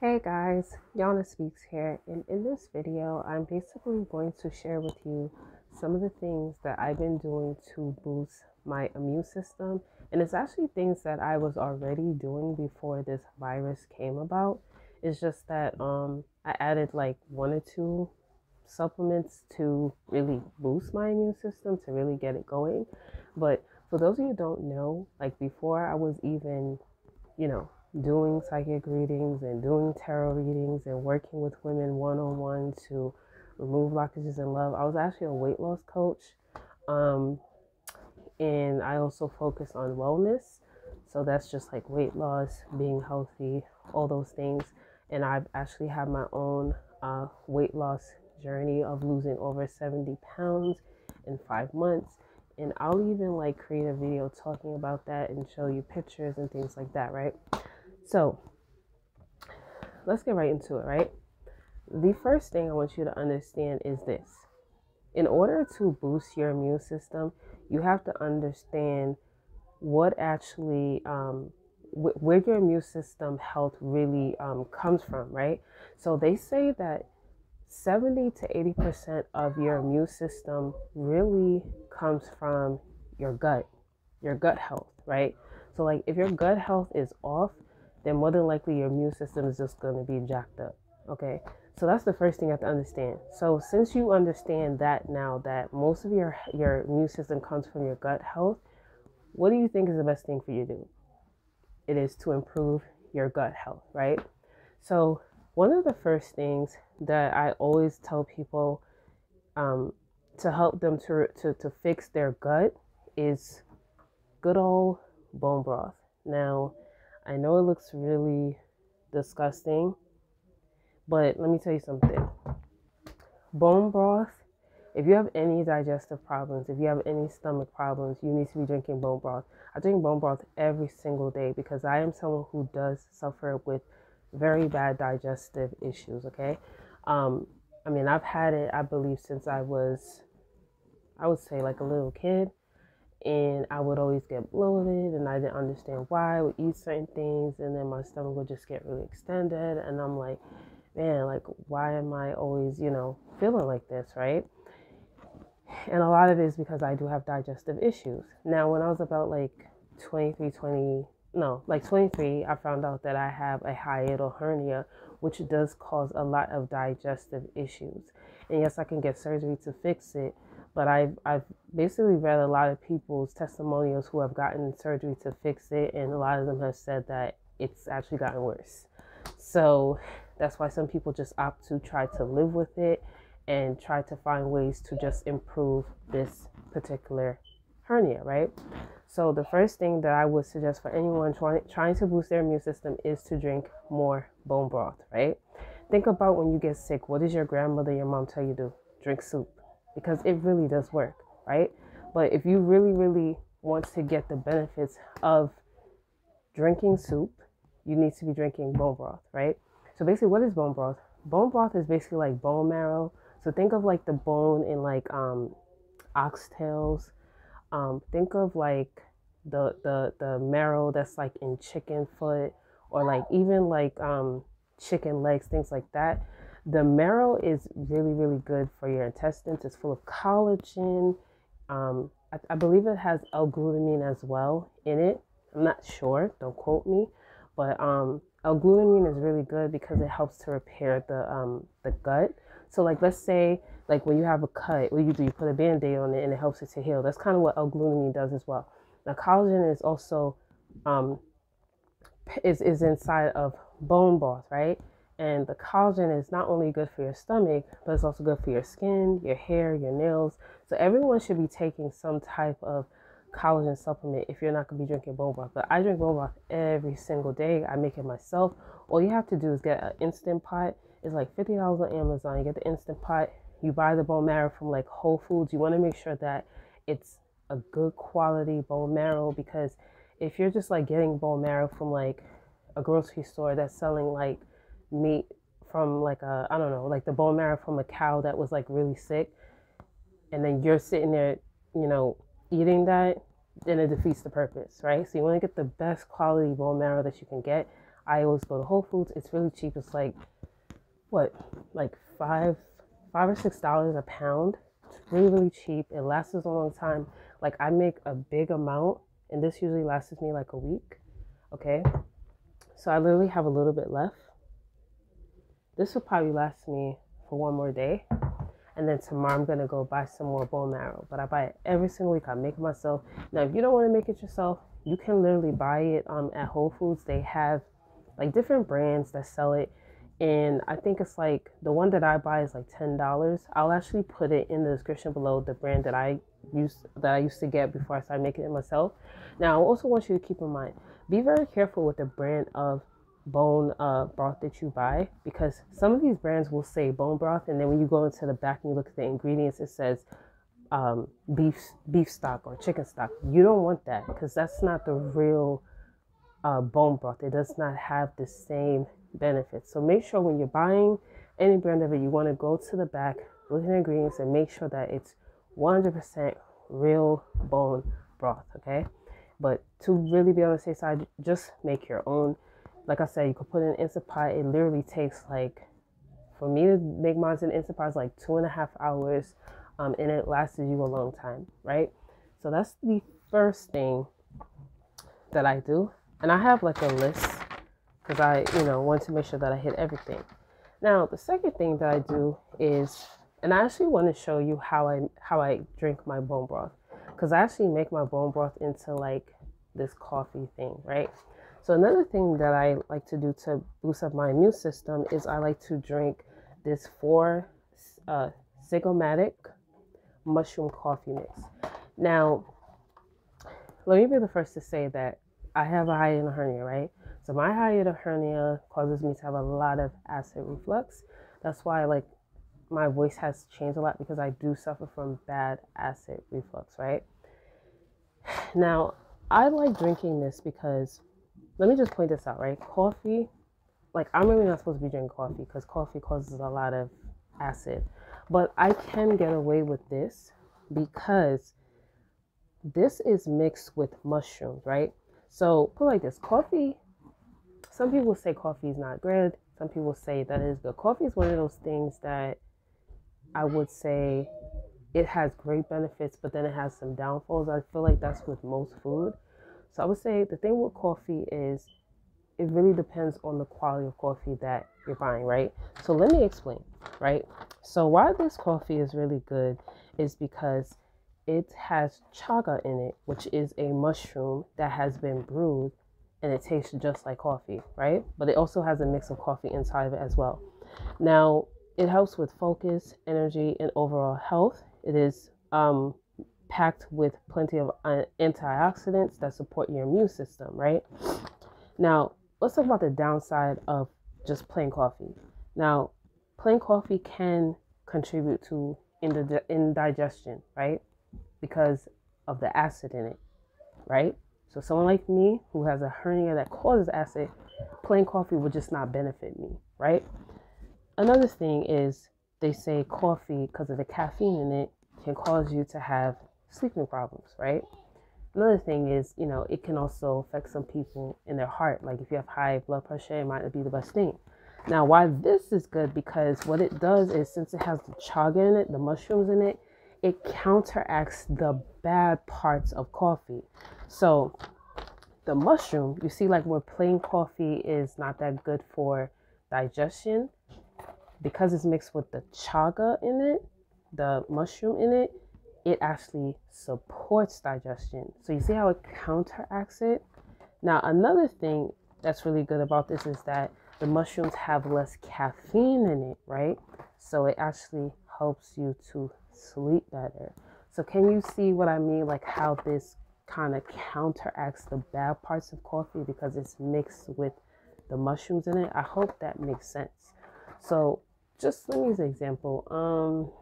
Hey guys, Yana Speaks here, and in this video, I'm basically going to share with you some of the things that I've been doing to boost my immune system. And it's actually things that I was already doing before this virus came about. It's just that I added like one or two supplements to really boost my immune system to really get it going. But for those of you who don't know, like before I was even doing psychic readings and doing tarot readings and working with women one on one to remove blockages in love. I was actually a weight loss coach. Um, and I also focus on wellness. So that's just like weight loss, being healthy, all those things. And I've actually had my own weight loss journey of losing over 70 pounds in 5 months. And I'll even like create a video talking about that and show you pictures and things like that, right? So let's get right into it, right? The first thing I want you to understand is this. In order to boost your immune system, you have to understand what actually, where your immune system health really comes from, right? So they say that 70 to 80% of your immune system really comes from your gut health, right? So, like, if your gut health is off, then more than likely your immune system is just going to be jacked up, okay? So that's the first thing you have to understand. So since you understand that now, that most of your immune system comes from your gut health, what do you think is the best thing for you to do? It is to improve your gut health, right? So one of the first things that I always tell people um, to help them to fix their gut is good old bone broth. Now, I know it looks really disgusting, but let me tell you something. Bone broth, if you have any digestive problems, if you have any stomach problems, you need to be drinking bone broth. I drink bone broth every single day because I am someone who does suffer with very bad digestive issues, okay? Um, I mean, I've had it, I believe, since I would say like a little kid, and I would always get bloated and I didn't understand why. I would eat certain things and then my stomach would just get really extended, and I'm like, man, like, why am I always, feeling like this, right? And a lot of it is because I do have digestive issues. Now, when I was about like 23, 20, no, like 23, I found out that I have a hiatal hernia, which does cause a lot of digestive issues. And yes, I can get surgery to fix it, but I've basically read a lot of people's testimonials who have gotten surgery to fix it, and a lot of them have said that it's actually gotten worse. So that's why some people just opt to try to live with it and try to find ways to just improve this particular hernia, right? So the first thing that I would suggest for anyone trying to boost their immune system is to drink more bone broth, right? Think about when you get sick, what does your grandmother, your mom tell you to do? Drink soup, because it really does work, right? But if you really, really want to get the benefits of drinking soup, you need to be drinking bone broth, right? So basically, what is bone broth? Bone broth is basically like bone marrow. So think of like the bone in like oxtails. Think of like the marrow that's like in chicken foot, or like even like chicken legs, things like that. The marrow is really, really good for your intestines. It's full of collagen. I believe it has L-glutamine as well in it. I'm not sure, don't quote me, but L-glutamine is really good because it helps to repair the gut. So like, let's say like when you have a cut, what do? You put a band-aid on it and it helps it to heal. That's kind of what L-glutamine does as well. Now collagen is also um, is inside of bone broth, right? And the collagen is not only good for your stomach, but it's also good for your skin, your hair, your nails. So everyone should be taking some type of collagen supplement if you're not going to be drinking bone broth. But I drink bone broth every single day. I make it myself. All you have to do is get an Instant Pot. It's like $50 on Amazon. You get the Instant Pot. You buy the bone marrow from like Whole Foods. You want to make sure that it's a good quality bone marrow, because if you're just like getting bone marrow from like a grocery store that's selling like meat from like I don't know, like the bone marrow from a cow that was like really sick, and then you're sitting there, you know, eating that, then it defeats the purpose, right? So you want to get the best quality bone marrow that you can get. I always go to Whole Foods. It's really cheap. It's like what, like $5 or $6 a pound. It's really, really cheap. It lasts a long time. Like I make a big amount and this usually lasts me like a week. Okay. So I literally have a little bit left. This will probably last me for one more day. And then tomorrow I'm going to go buy some more bone marrow. But I buy it every single week. I make it myself. Now, if you don't want to make it yourself, you can literally buy it at Whole Foods. They have like different brands that sell it. And I think it's like the one that I buy is like $10. I'll actually put it in the description below, the brand that I used to get before I started making it myself. Now, I also want you to keep in mind, be very careful with the brand of bone broth that you buy, because some of these brands will say bone broth, and then when you go into the back and you look at the ingredients, it says beef stock or chicken stock. You don't want that, because that's not the real bone broth. It does not have the same benefits. So make sure when you're buying any brand of it, you want to go to the back, look at the ingredients, and make sure that it's 100% real bone broth. Okay, but to really be on the safe side, just make your own. Like I said, you could put it in an Instant Pot. It literally takes like, for me to make mine in Instant Pot, it's like 2.5 hours, and it lasts you a long time, right? So that's the first thing that I do. And I have like a list because I, want to make sure that I hit everything. Now, the second thing that I do is, and I actually want to show you how I drink my bone broth, because I actually make my bone broth into like this coffee thing, right? So another thing that I like to do to boost up my immune system is I like to drink this 4 Zygomatic mushroom coffee mix. Now, let me be the first to say that I have a hiatal hernia, right? So my hiatal hernia causes me to have a lot of acid reflux. That's why like my voice has changed a lot, because I do suffer from bad acid reflux, right? Now, I like drinking this because, let me just point this out, right? Coffee, like I'm really not supposed to be drinking coffee because coffee causes a lot of acid. But I can get away with this because this is mixed with mushrooms, right? So put it like this, coffee, some people say coffee is not good. Some people say that it is good. Coffee is one of those things that I would say it has great benefits, but then it has some downfalls. I feel like that's with most food. So I would say the thing with coffee is it really depends on the quality of coffee that you're buying, right? So let me explain, right? So why this coffee is really good is because it has chaga in it, which is a mushroom that has been brewed, and it tastes just like coffee, right? But it also has a mix of coffee inside of it as well. Now, it helps with focus, energy, and overall health. It is packed with plenty of antioxidants that support your immune system, right? Now, let's talk about the downside of just plain coffee. Now, plain coffee can contribute to indigestion, right? Because of the acid in it, right? So someone like me who has a hernia that causes acid, plain coffee would just not benefit me, right? Another thing is they say coffee, because of the caffeine in it, can cause you to have sleeping problems, right? Another thing is, it can also affect some people in their heart. Like if you have high blood pressure, it might not be the best thing. Now, why this is good, because what it does is, since it has the chaga in it, the mushrooms in it, it counteracts the bad parts of coffee. So the mushroom, you see, like where plain coffee is not that good for digestion, because it's mixed with the chaga in it, the mushroom in it, it actually supports digestion. So you see how it counteracts it? Now, another thing that's really good about this is that the mushrooms have less caffeine in it, right? So it actually helps you to sleep better. So can you see what I mean? Like how this kind of counteracts the bad parts of coffee because it's mixed with the mushrooms in it. I hope that makes sense. So just let me use an example.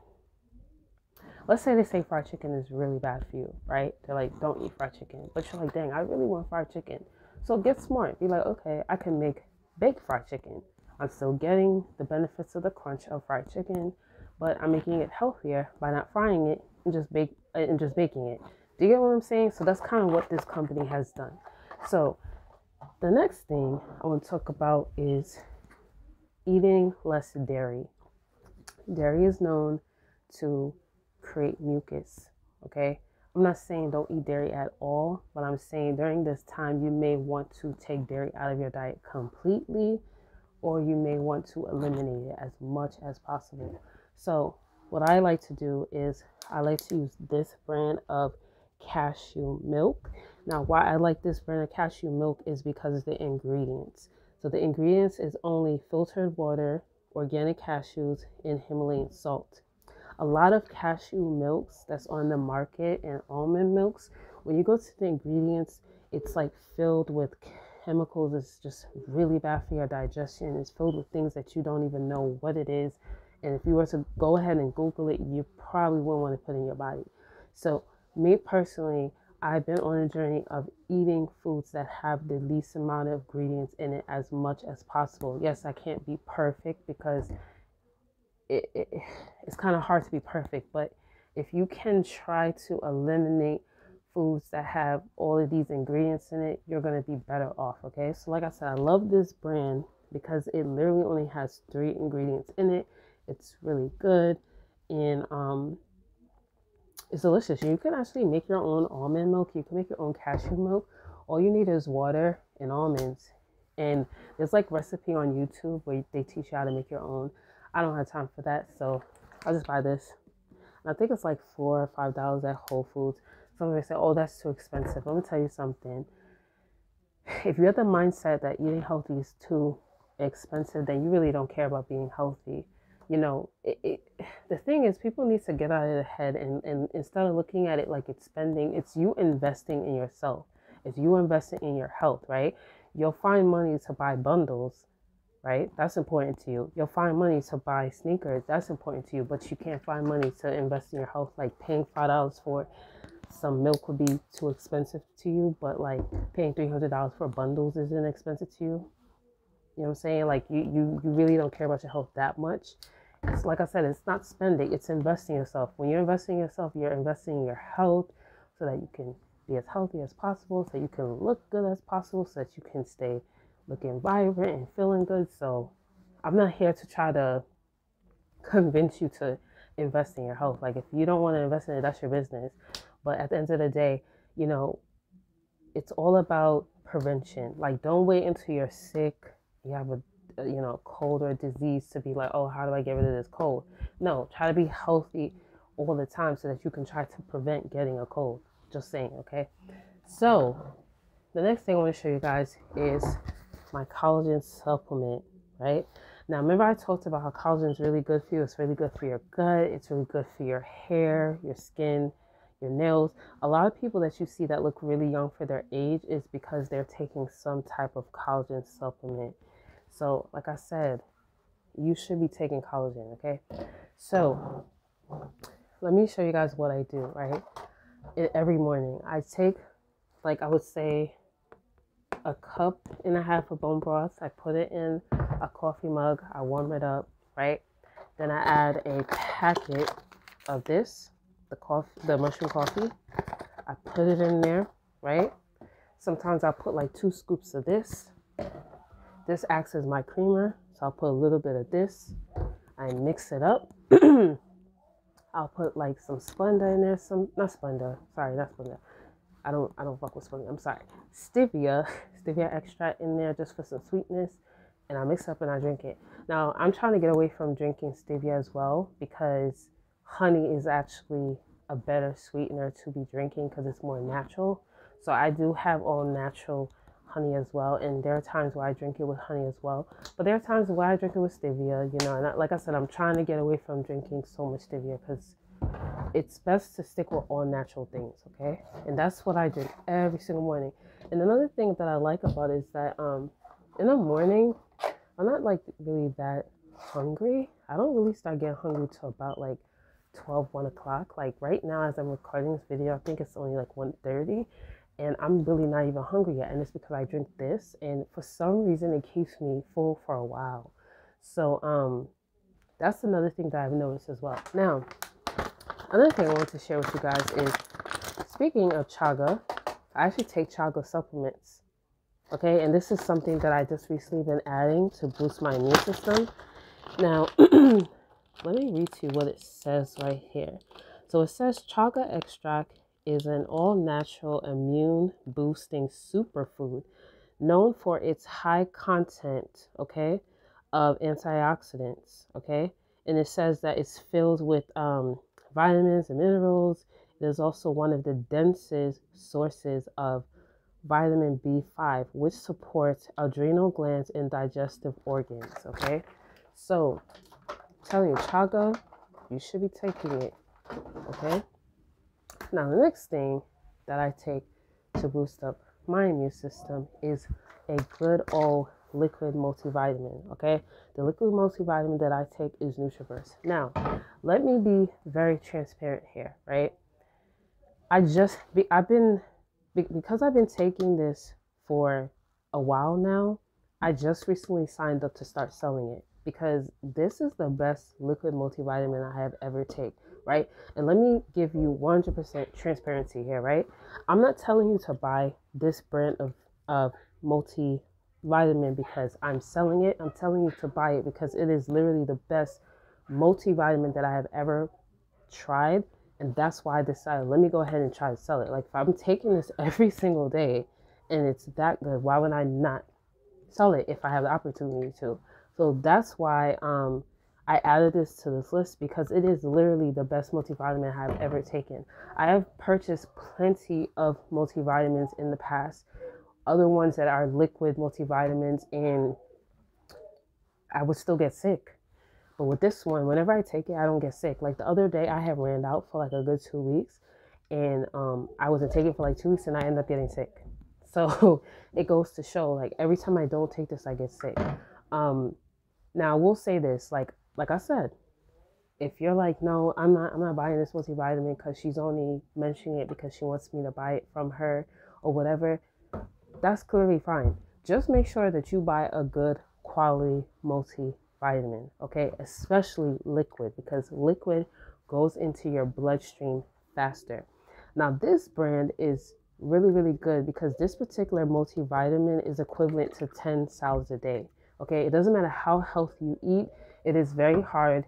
Let's say they say fried chicken is really bad for you, right? They're like, don't eat fried chicken. But you're like, dang, I really want fried chicken. So get smart. Be like, okay, I can make baked fried chicken. I'm still getting the benefits of the crunch of fried chicken, but I'm making it healthier by not frying it and just baking it. Do you get what I'm saying? So that's kind of what this company has done. So The next thing I want to talk about is eating less dairy. Dairy is known to create mucus, okay? I'm not saying don't eat dairy at all, but I'm saying during this time you may want to take dairy out of your diet completely, or you may want to eliminate it as much as possible. So what I like to do is I like to use this brand of cashew milk. Now, why I like this brand of cashew milk is because of the ingredients. So the ingredients is only filtered water, organic cashews, and Himalayan salt. A lot of cashew milks that's on the market and almond milks, when you go to the ingredients, it's like filled with chemicals. It's just really bad for your digestion. It's filled with things that you don't even know what it is. And if you were to go ahead and Google it, you probably wouldn't want to put in your body. So me personally, I've been on a journey of eating foods that have the least amount of ingredients in it as much as possible. Yes, I can't be perfect because it's kind of hard to be perfect, but if you can try to eliminate foods that have all of these ingredients in it, you're going to be better off. Okay, so like I said, I love this brand because it literally only has 3 ingredients in it. It's really good, and it's delicious. You can actually make your own almond milk. You can make your own cashew milk. All you need is water and almonds, and there's like recipe on YouTube where they teach you how to make your own. I don't have time for that, so I'll just buy this. And I think it's like $4 or $5 at Whole Foods. Some of you say, oh, that's too expensive. Let me tell you something. If you have the mindset that eating healthy is too expensive, then you really don't care about being healthy. You know, the thing is, people need to get out of their head and instead of looking at it like it's spending, it's you investing in yourself. It's you investing in your health, right? You'll find money to buy bundles, right? That's important to you. You'll find money to buy sneakers. That's important to you, but you can't find money to invest in your health. Like paying $5 for some milk would be too expensive to you, but like paying $300 for bundles isn't expensive to you. You know what I'm saying? Like you really don't care about your health that much. It's like I said, it's not spending, it's investing in yourself. When you're investing in yourself, you're investing in your health so that you can be as healthy as possible, so you can look good as possible, so that you can stay looking vibrant and feeling good. So I'm not here to try to convince you to invest in your health. Like if you don't want to invest in it, that's your business. But at the end of the day, you know, it's all about prevention. Like don't wait until you're sick, you have a cold or a disease to be like, oh, how do I get rid of this cold? No, try to be healthy all the time so that you can try to prevent getting a cold. Just saying, okay? So the next thing I want to show you guys is my collagen supplement, right? Now, remember I talked about how collagen is really good for you. It's really good for your gut. It's really good for your hair, your skin, your nails. A lot of people that you see that look really young for their age is because they're taking some type of collagen supplement. So, like I said, you should be taking collagen, okay? So, let me show you guys what I do, right? Every morning, I take, like I would say, a cup and a half of bone broth. I put it in a coffee mug. I warm it up, right? Then I add a packet of this, the mushroom coffee. I put it in there, right? Sometimes I'll put like 2 scoops of this. This acts as my creamer, so I'll put a little bit of this. I mix it up. I'll put like some Splenda in there, not Splenda. I don't fuck with Splenda. I'm sorry. Stevia extract in there just for some sweetness, and I mix it up and I drink it. Now I'm trying to get away from drinking stevia as well because honey is actually a better sweetener to be drinking because it's more natural. So I do have all natural honey as well, and there are times where I drink it with honey as well, but there are times where I drink it with stevia, you know. And like I said, I'm trying to get away from drinking so much stevia because it's best to stick with all natural things, okay? And that's what I drink every single morning. And another thing that I like about it is that in the morning I'm not like really that hungry. I don't really start getting hungry till about like 1 o'clock. Like right now as I'm recording this video, I think it's only like 1:30. And I'm really not even hungry yet. And it's because I drink this. And for some reason, it keeps me full for a while. So that's another thing that I've noticed as well. Now, another thing I want to share with you guys is, speaking of chaga, I actually take chaga supplements. Okay, and this is something that I just recently been adding to boost my immune system. Now, let me read to you what it says right here. So it says chaga extract is an all-natural immune boosting superfood known for its high content, okay, of antioxidants, okay? And it says that it's filled with vitamins and minerals. It is also one of the densest sources of vitamin B5, which supports adrenal glands and digestive organs, okay? So, I'm telling you, chaga, you should be taking it, okay? Now, the next thing that I take to boost up my immune system is a good old liquid multivitamin, okay? The liquid multivitamin that I take is Nutriverse. Now, let me be very transparent here, right? Because I've been taking this for a while now, I just recently signed up to start selling it because this is the best liquid multivitamin I have ever taken, right? And let me give you 100% transparency here, right? I'm not telling you to buy this brand of multivitamin because I'm selling it. I'm telling you to buy it because it is literally the best multivitamin that I have ever tried, and that's why I decided, let me go ahead and try to sell it. Like, if I'm taking this every single day and it's that good, why would I not sell it if I have the opportunity to? So that's why I added this to this list, because it is literally the best multivitamin I've ever taken. I have purchased plenty of multivitamins in the past, other ones that are liquid multivitamins, and I would still get sick. But with this one, whenever I take it, I don't get sick. Like the other day, I had ran out for like a good 2 weeks, and I wasn't taking it for like 2 weeks, and I ended up getting sick. So it goes to show, like, every time I don't take this, I get sick. Now I will say this, like I said, if you're like, no, I'm not buying this multivitamin because she's only mentioning it because she wants me to buy it from her or whatever, that's clearly fine. Just make sure that you buy a good quality multivitamin, okay? Especially liquid, because liquid goes into your bloodstream faster. Now, this brand is really, really good because this particular multivitamin is equivalent to 10 salads a day, okay? It doesn't matter how healthy you eat, it is very hard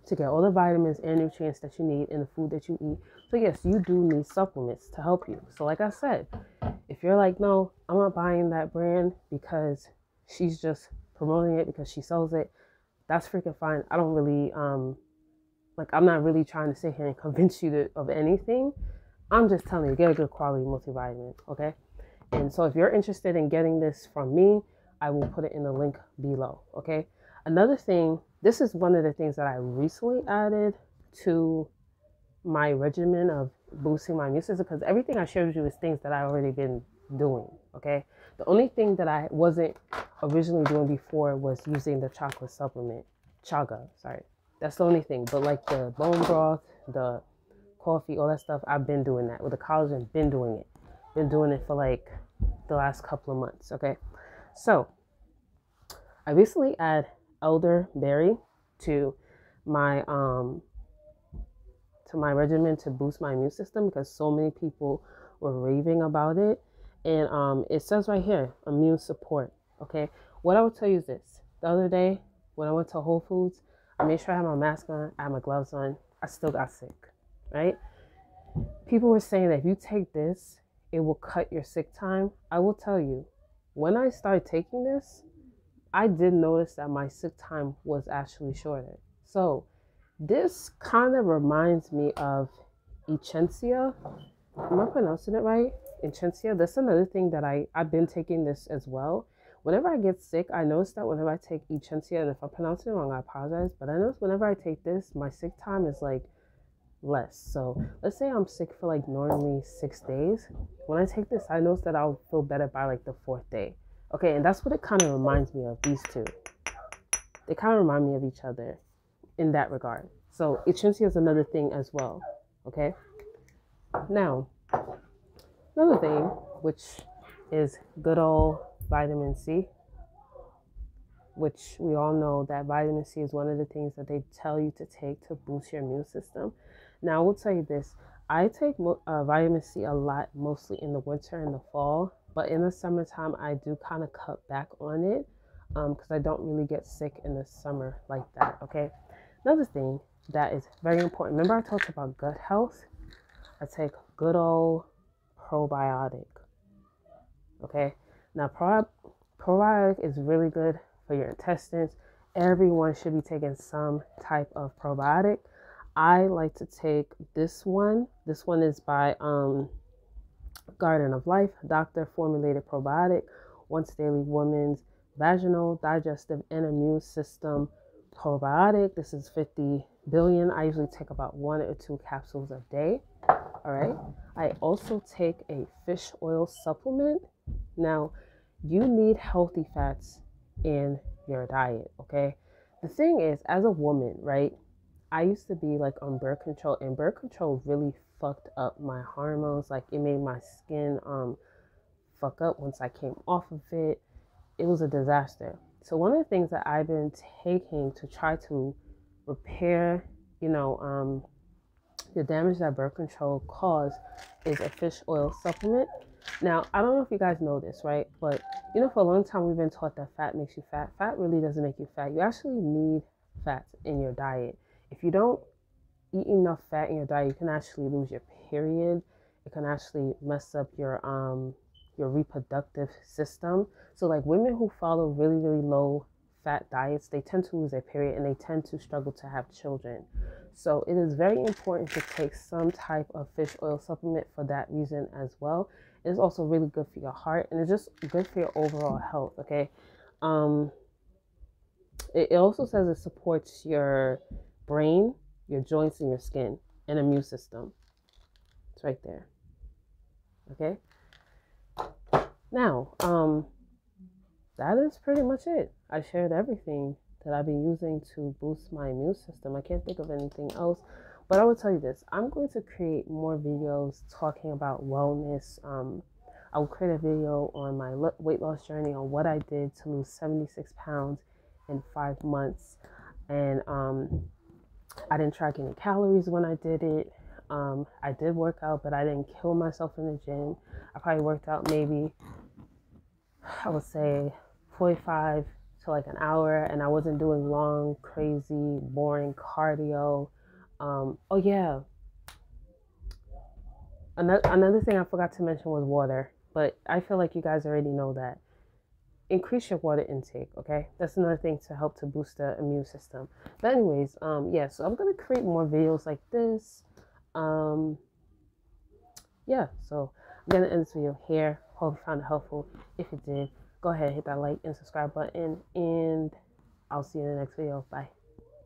to get all the vitamins and nutrients that you need in the food that you eat. So yes, you do need supplements to help you. So like I said, if you're like, no, I'm not buying that brand because she's just promoting it because she sells it, that's freaking fine. I don't really I'm not really trying to sit here and convince you of anything. I'm just telling you, get a good quality multivitamin, okay? And so if you're interested in getting this from me, I will put it in the link below, okay? Another thing, this is one of the things that I recently added to my regimen of boosting my immune system, because everything I shared with you is things that I already been doing, okay? The only thing that I wasn't originally doing before was using the chocolate supplement, chaga, sorry. That's the only thing. But like the bone broth, the coffee, all that stuff, I've been doing that. With the collagen, been doing it. Been doing it for like the last couple of months, okay? So, I recently added elderberry to my regimen to boost my immune system because so many people were raving about it. And it says right here, immune support, okay? What I would tell you is this. The other day, when I went to Whole Foods, I made sure I had my mask on, I had my gloves on. I still got sick, right? People were saying that if you take this, it will cut your sick time. I will tell you, when I started taking this, I did notice that my sick time was actually shorter. So this kind of reminds me of Echinacea. Am I pronouncing it right? Echinacea. That's another thing that I've been taking this as well. Whenever I get sick, I notice that whenever I take Echinacea, and if I'm pronouncing it wrong, I apologize, but I notice whenever I take this, my sick time is like less. So let's say I'm sick for like normally 6 days. When I take this, I notice that I'll feel better by like the 4th day. Okay, and that's what it kind of reminds me of, these two. They kind of remind me of each other in that regard. So Echinacea is another thing as well, okay? Now, another thing, which is good old vitamin C, which we all know that vitamin C is one of the things that they tell you to take to boost your immune system. Now, I will tell you this. I take vitamin C a lot, mostly in the winter and the fall, But in the summertime, I do kind of cut back on it because I don't really get sick in the summer like that, okay? Another thing that is very important. Remember I talked about gut health? I take good old probiotic, okay? Now, probiotic is really good for your intestines. Everyone should be taking some type of probiotic. I like to take this one. This one is by Garden of Life, doctor formulated probiotic, once daily woman's vaginal, digestive, and immune system probiotic. This is 50 billion. I usually take about 1 or 2 capsules a day. All right. I also take a fish oil supplement. Now, you need healthy fats in your diet. Okay. The thing is, as a woman, right? I used to be like on birth control, and birth control really fucked up my hormones. Like it made my skin fuck up once I came off of it. It was a disaster. So one of the things that I've been taking to try to repair, the damage that birth control caused is a fish oil supplement. Now, I don't know if you guys know this, right? But for a long time we've been taught that fat makes you fat. Fat really doesn't make you fat. You actually need fats in your diet. If you don't eat enough fat in your diet, you can actually lose your period. It can actually mess up your reproductive system. So like women who follow really, really low fat diets, they tend to lose their period and they tend to struggle to have children. So it is very important to take some type of fish oil supplement for that reason as well. It's also really good for your heart and it's just good for your overall health, okay? It also says it supports your brain, your joints, and your skin and immune system. It's right there. Okay. Now, that is pretty much it. I shared everything that I've been using to boost my immune system. I can't think of anything else, but I will tell you this. I'm going to create more videos talking about wellness. I will create a video on my weight loss journey on what I did to lose 76 pounds in 5 months. And I didn't track any calories when I did it. I did work out, but I didn't kill myself in the gym. I probably worked out maybe, I would say 45 to like an hour, and I wasn't doing long, crazy, boring cardio. Oh yeah. Another thing I forgot to mention was water, but I feel like you guys already know that. Increase your water intake, okay? That's another thing to help to boost the immune system. But anyways, yeah, so I'm gonna create more videos like this. Yeah, so I'm gonna end this video here. Hope you found it helpful. If you did, go ahead, hit that like and subscribe button, and I'll see you in the next video. Bye.